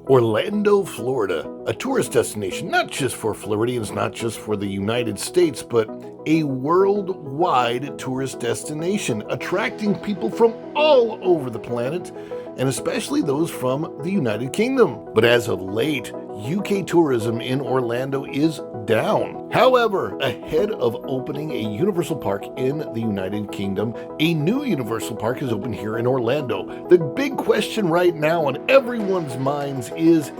Orlando, Florida, a tourist destination not just for Floridians, not just for the United States, but a worldwide tourist destination, attracting people from all over the planet, and especially those from the United Kingdom. But as of late, UK tourism in Orlando is down. However, ahead of opening a Universal Park in the United Kingdom, a new Universal Park is open here in Orlando. The big question right now on everyone's minds is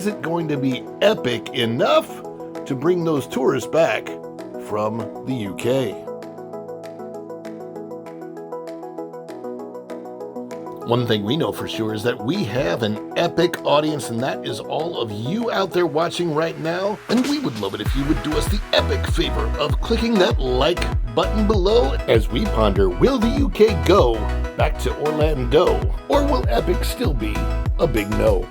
it going to be epic enough to bring those tourists back from the UK? One thing we know for sure is that we have an epic audience, and that is all of you out there watching right now. And we would love it if you would do us the epic favor of clicking that like button below as we ponder, will the UK go back to Orlando, or will epic still be a big no?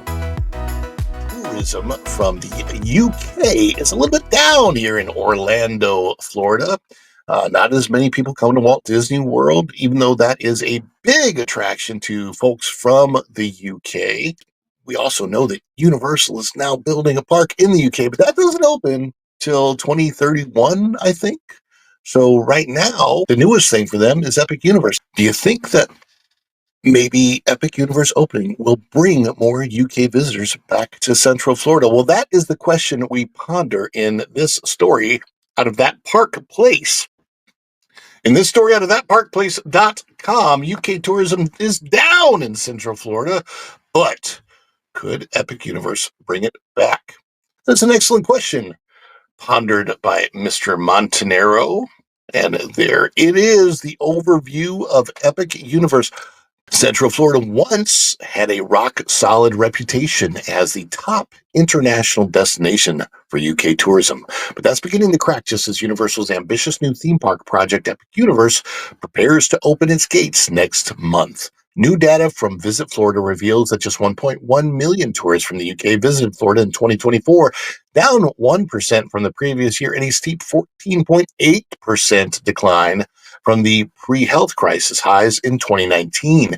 Tourism from the UK is a little bit down here in Orlando, Florida. Not as many people come to Walt Disney World, even though that is a big attraction to folks from the UK. We also know that Universal is now building a park in the UK, but that doesn't open till 2031, I think. So right now, the newest thing for them is Epic Universe. Do you think that maybe Epic Universe opening will bring more UK visitors back to Central Florida? Well, that is the question we ponder in this story out of That Park Place. In this story out of thatparkplace.com, UK tourism is down in Central Florida, but could Epic Universe bring it back? That's an excellent question, pondered by Mr. Montanero. And there it is, the overview of Epic Universe. Central Florida once had a rock-solid reputation as the top international destination for UK tourism, but that's beginning to crack just as Universal's ambitious new theme park project, Epic Universe, prepares to open its gates next month. New data from Visit Florida reveals that just 1.1 million tourists from the UK visited Florida in 2024, down 1% from the previous year, and a steep 14.8% decline from the pre-health crisis highs in 2019.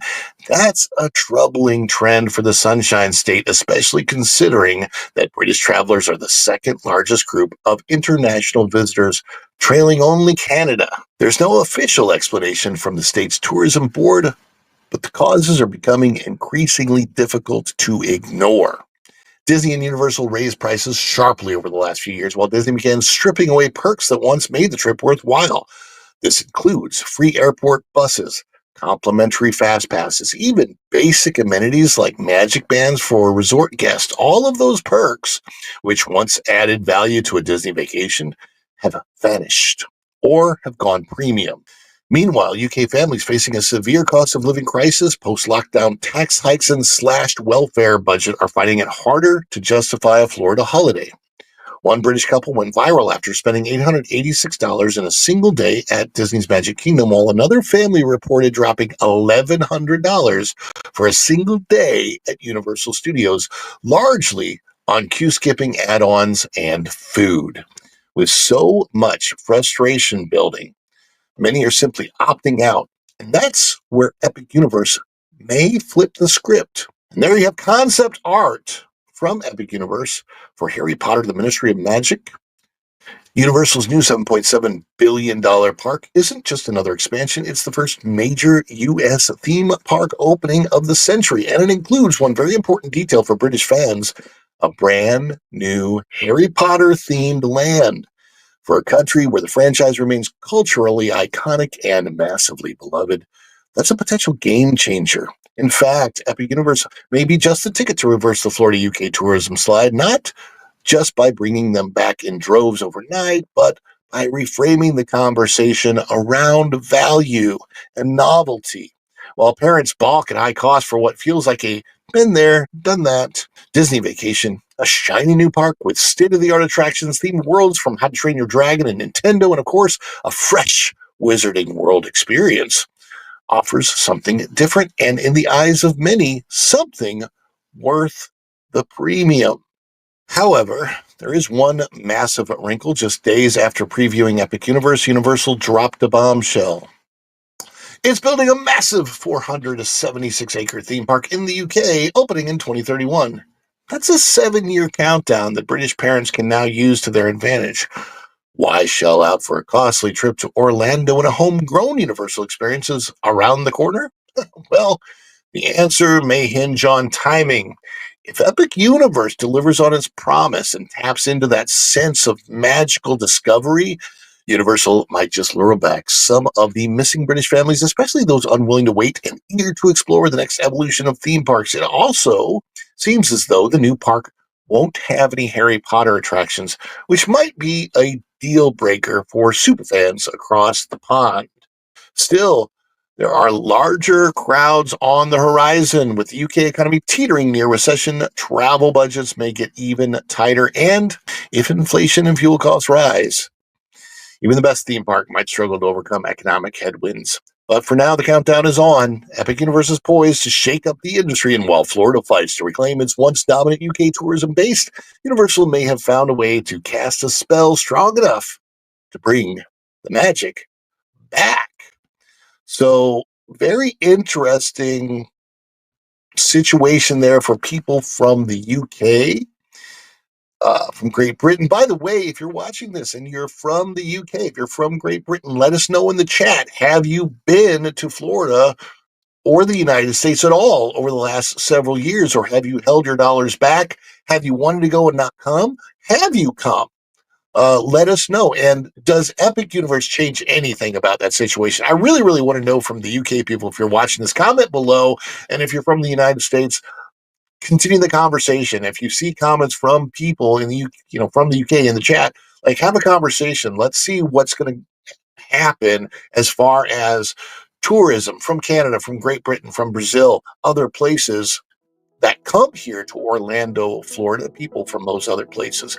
That's a troubling trend for the Sunshine State, especially considering that British travelers are the second largest group of international visitors, trailing only Canada. There's no official explanation from the state's tourism board, but the causes are becoming increasingly difficult to ignore. Disney and Universal raised prices sharply over the last few years, while Disney began stripping away perks that once made the trip worthwhile. This includes free airport buses, complimentary fast passes, even basic amenities like magic bands for resort guests. All of those perks, which once added value to a Disney vacation, have vanished or have gone premium. Meanwhile, UK families facing a severe cost of living crisis, post-lockdown tax hikes, and slashed welfare budget are finding it harder to justify a Florida holiday. One British couple went viral after spending $886 in a single day at Disney's Magic Kingdom, while another family reported dropping $1,100 for a single day at Universal Studios, largely on queue-skipping add-ons and food. With so much frustration building, many are simply opting out, and that's where Epic Universe may flip the script. And there you have concept art from Epic Universe for Harry Potter, the Ministry of Magic. Universal's new $7.7 billion park isn't just another expansion, it's the first major U.S. theme park opening of the century, and it includes one very important detail for British fans, a brand new Harry Potter-themed land. For a country where the franchise remains culturally iconic and massively beloved, that's a potential game changer. In fact, Epic Universe may be just the ticket to reverse the Florida UK tourism slide, not just by bringing them back in droves overnight, but by reframing the conversation around value and novelty. While parents balk at high cost for what feels like a been there, done that Disney vacation, a shiny new park with state-of-the-art attractions, themed worlds from How to Train Your Dragon and Nintendo, and of course, a fresh Wizarding World experience, offers something different, and in the eyes of many, something worth the premium. However, there is one massive wrinkle. Just days after previewing Epic Universe, Universal dropped a bombshell. It's building a massive 476-acre theme park in the UK, opening in 2031. That's a 7-year countdown that British parents can now use to their advantage. Why shell out for a costly trip to Orlando when a homegrown Universal experience is around the corner? Well, the answer may hinge on timing. If Epic Universe delivers on its promise and taps into that sense of magical discovery, Universal might just lure back some of the missing British families, especially those unwilling to wait and eager to explore the next evolution of theme parks. It also seems as though the new park won't have any Harry Potter attractions, which might be a deal breaker for superfans across the pond. Still, there are larger crowds on the horizon. With the UK economy teetering near recession, travel budgets may get even tighter. And if inflation and fuel costs rise, even the best theme park might struggle to overcome economic headwinds. But for now, the countdown is on. Epic Universe is poised to shake up the industry, and while Florida fights to reclaim its once dominant UK tourism base, Universal may have found a way to cast a spell strong enough to bring the magic back. So, very interesting situation there for people from the UK, from Great Britain. By the way, if you're watching this and you're from the UK, if you're from Great Britain, let us know in the chat. Have you been to Florida or the United States at all over the last several years, or have you held your dollars back? Have you wanted to go and not come? Have you come? Let us know. And does Epic Universe change anything about that situation? I really, really want to know from the UK people. If you're watching this, comment below. And if you're from the United States, continue the conversation. If you see comments from people in the from the UK in the chat, like, have a conversation. Let's see what's going to happen as far as tourism from Canada, from Great Britain, from Brazil, other places that come here to Orlando, Florida, people from those other places.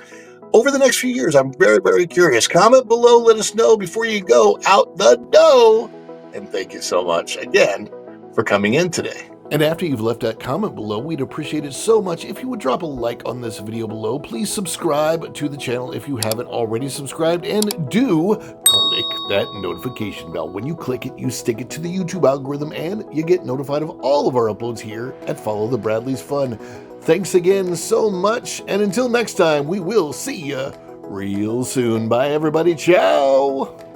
Over the next few years, I'm very, very curious. Comment below, let us know before you go out the door. And thank you so much again for coming in today. And after you've left that comment below, we'd appreciate it so much if you would drop a like on this video below. Please subscribe to the channel if you haven't already subscribed, and do click that notification bell. When you click it, you stick it to the YouTube algorithm, and you get notified of all of our uploads here at Follow the Bradleys Fun. Thanks again so much, and until next time, we will see you real soon. Bye, everybody. Ciao.